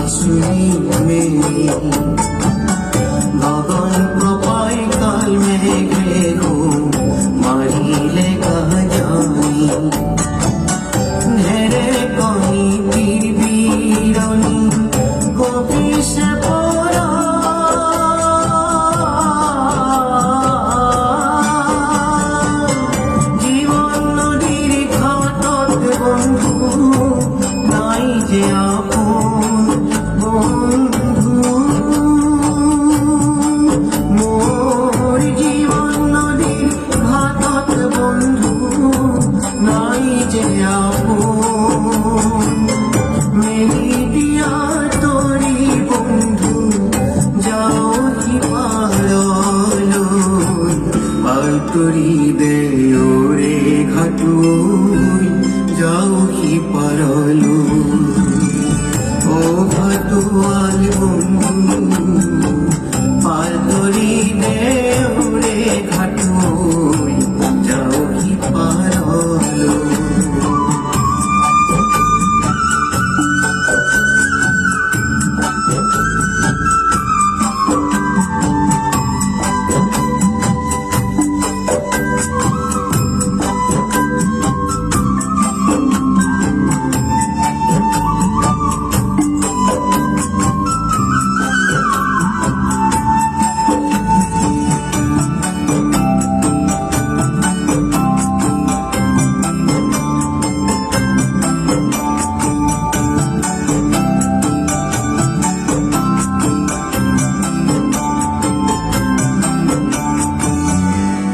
सुनी मेरी गगन प्रपाई काल मेघे को मारिले कहा जानी नेरे कहीं बीरनी गोपी से परा जीवन नदीर घाटत बंधु नाई जे तोरी दे ओरे घाटुई जाओ ही परलु ओ घाटुआल बंधु पार तोरी दे ओरे घाटुई जाओ ही परलु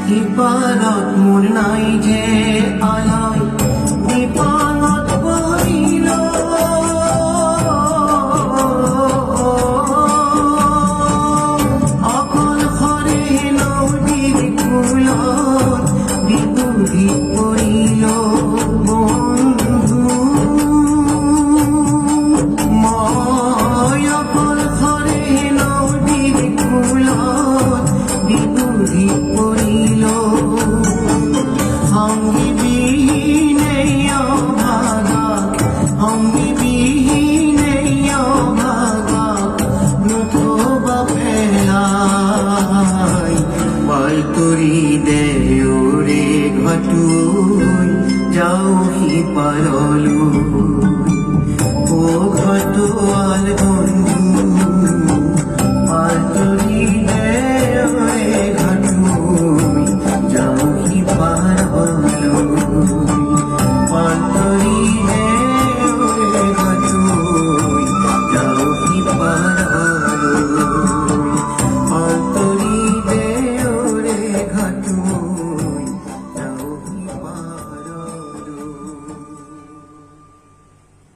দীপানত মোর নাই যে আলাই দীপানত বহিল অকল হরে নদীর কুলত বিপুরি পড়িল বন্ধু ময় অকল হরে নদীর কুলত বিপুরি পড়িল तोरी दे ओरे घाटुई जाओ ही परलु ओ घाटुआल